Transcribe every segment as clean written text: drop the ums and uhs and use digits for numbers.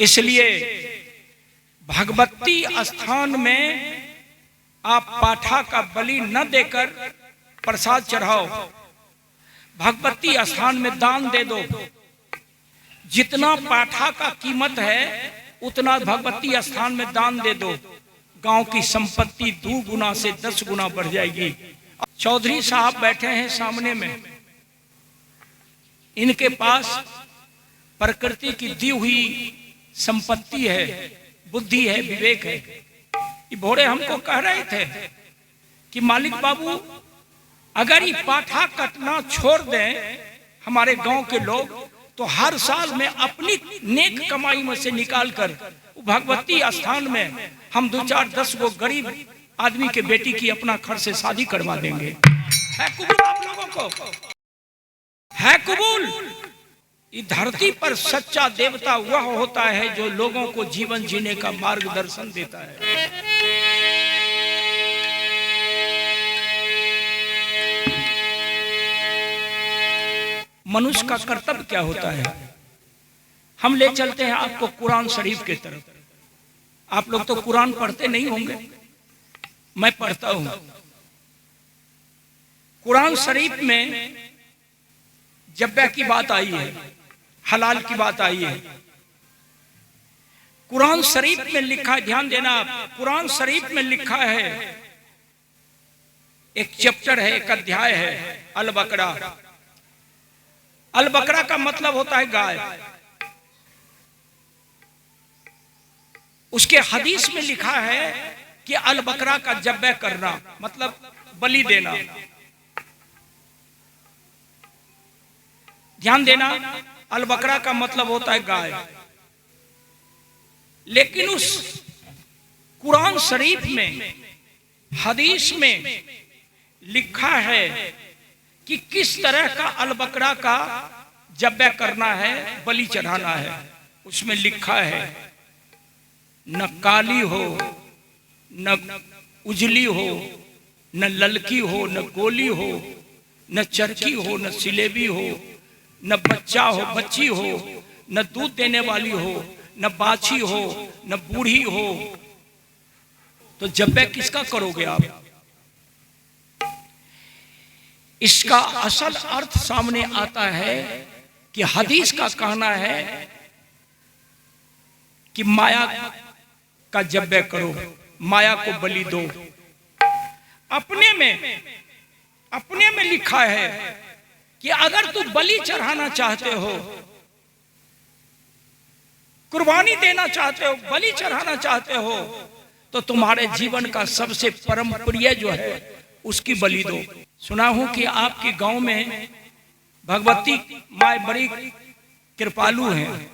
इसलिए भगवती स्थान में आप पाठा का बलि न देकर प्रसाद चढ़ाओ, भगवती स्थान में दान दे दो। जितना पाठा का कीमत है उतना भगवती स्थान में दान दे दो, गांव की संपत्ति 2 गुना से 10 गुना बढ़ जाएगी। चौधरी साहब बैठे हैं सामने में, इनके पास प्रकृति की दी हुई संपत्ति है, बुद्धि है, विवेक है। ये भोरे हमको कह रहे थे कि मालिक बाबू अगर ये पाठा कटना छोड़ दें हमारे गांव के लोग, तो हर साल में अपनी नेक कमाई में से निकाल कर भगवती स्थान में हम 2-4-10 गो गरीब आदमी के बेटी की अपना खर्च से शादी करवा देंगे। है कबूल आप लोगों को? है कबूल? इस धरती पर सच्चा देवता वह होता है जो लोगों को जीवन जीने का मार्गदर्शन देता है। मनुष्य का कर्तव्य क्या होता है? हम ले चलते हैं आपको कुरान शरीफ के तरफ। आप लोग तो कुरान पढ़ते नहीं होंगे, मैं पढ़ता हूं। कुरान शरीफ में जब्बे की बात आई है, हलाल की बात आई है। कुरान शरीफ में लिखा है, ध्यान देना आप, कुरान शरीफ में लिखा है, एक चैप्टर है, एक अध्याय है, अल बकरा। अल बकरा का मतलब होता है गाय। उसके हदीस में लिखा है कि अल बकरा का जब्बे करना मतलब बलि देना। ध्यान देना, अल बकरा का मतलब होता है गाय। लेकिन उस कुरान शरीफ में हदीस में लिखा है कि किस तरह का अल बकरा का जब्बे करना है, बलि चढ़ाना है। उसमें लिखा है न काली हो, न उजली हो, न ललकी हो, न गोली हो, न चरखी हो, न सिलेबी हो, न बच्चा हो, बच्ची हो, न दूध देने वाली हो, न बाछी हो, न बूढ़ी हो। तो जब्बे किसका करोगे आप? इसका असल अर्थ सामने आता है कि हदीस का कहना है कि माया का जब्बे करो, माया को बलि दो। अपने में लिखा है कि अगर तू बलि चढ़ाना चाहते हो, कुर्बानी देना चाहते हो, बलि चढ़ाना चाहते हो, तो तुम्हारे जीवन का सबसे परम प्रिय जो है उसकी बलि दो। सुना हूं कि आपके गांव में भगवती माँ बड़ी कृपालु हैं,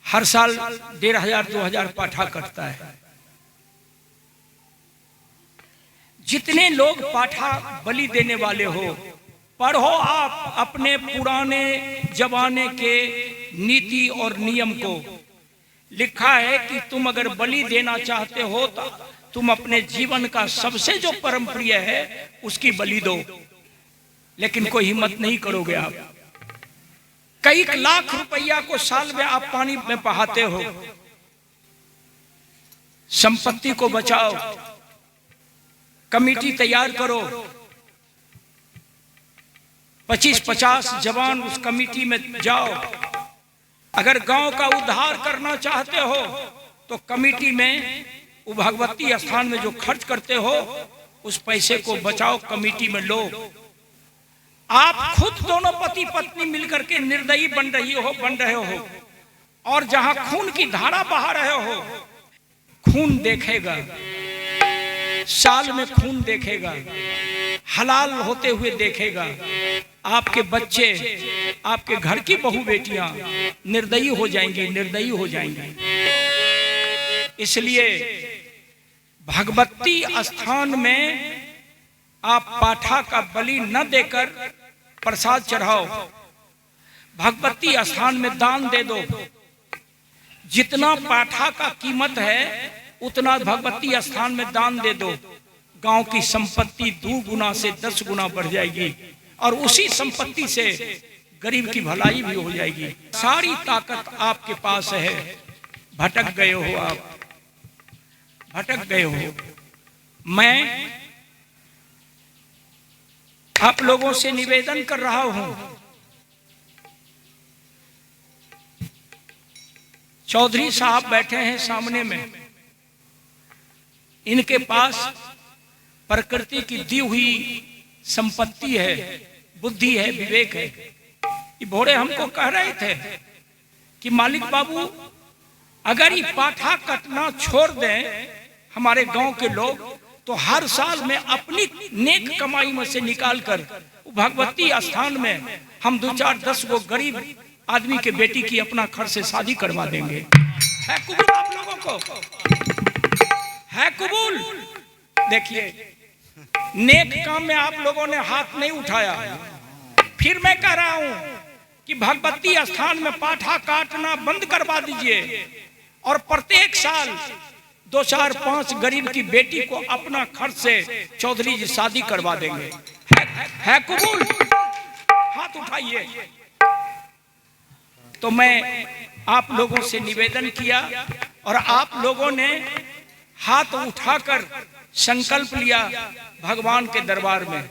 हर साल 1500-2000 पाठा कटता है। जितने लोग पाठा बलि देने वाले हो, पढ़ो आप अपने पुराने जमाने के नीति और नियम को। लिखा है कि तुम अगर बलि देना चाहते हो तो तुम अपने जीवन का सबसे जो परम प्रिय है उसकी बलि दो। लेकिन कोई हिम्मत नहीं करोगे आप। कई लाख रुपया को साल में आप पानी में बहाते हो। संपत्ति को बचाओ, कमेटी तैयार करो, 25-50 जवान उस कमेटी में जाओ। अगर गांव का उद्धार करना चाहते हो तो कमेटी में भगवती स्थान में जो खर्च करते हो उस पैसे को बचाओ, कमेटी में लो। आप खुद दोनों पति पत्नी मिलकर के निर्दयी बन रहे हो और जहां खून की धारा बहा रहे हो, खून देखेगा, साल में खून देखेगा, हलाल होते हुए देखेगा। आपके बच्चे, आपके घर की बहू बेटियां निर्दयी हो जाएंगी, निर्दयी हो जाएंगी। इसलिए भगवती स्थान में आप पाठा का बलि न देकर प्रसाद चढ़ाओ, भगवती स्थान में दान दे दो। जितना पाठा का कीमत है उतना भगवती स्थान में दान दे दो, गांव की संपत्ति 2 गुना से 10 गुना बढ़ जाएगी। और उसी संपत्ति से गरीब की भलाई भी हो जाएगी। सारी ताकत आपके पास है, भटक गए हो आप, भटक गए हो। मैं आप लोगों से निवेदन कर रहा हूं, चौधरी साहब बैठे हैं सामने में, इनके पास प्रकृति की दी हुई संपत्ति है, बुद्धि है, विवेक है। ये भोरे हमको कह रहे थे कि मालिक बाबू अगर ये पाठा कटना छोड़ दें हमारे गांव के लोग, तो हर साल में अपनी नेक कमाई में से निकालकर भगवती स्थान में हम 2-4-10 गो गरीब आदमी के बेटी की अपना खर्च से शादी करवा देंगे। है कबूल आप लोगों को? है कबूल? देखिए, नेक काम में आप लोगों ने हाथ नहीं उठाया। फिर मैं कह रहा हूं कि भगवती स्थान में पाठा काटना बंद करवा दीजिए और प्रत्येक साल 2-4-5 गरीब की बेटी को अपना खर्च से चौधरी जी शादी करवा देंगे। है कबूल? हाथ उठाइए। तो मैं आप लोगों से निवेदन किया और आप लोगों ने हाथ उठाकर संकल्प लिया भगवान के दरबार में।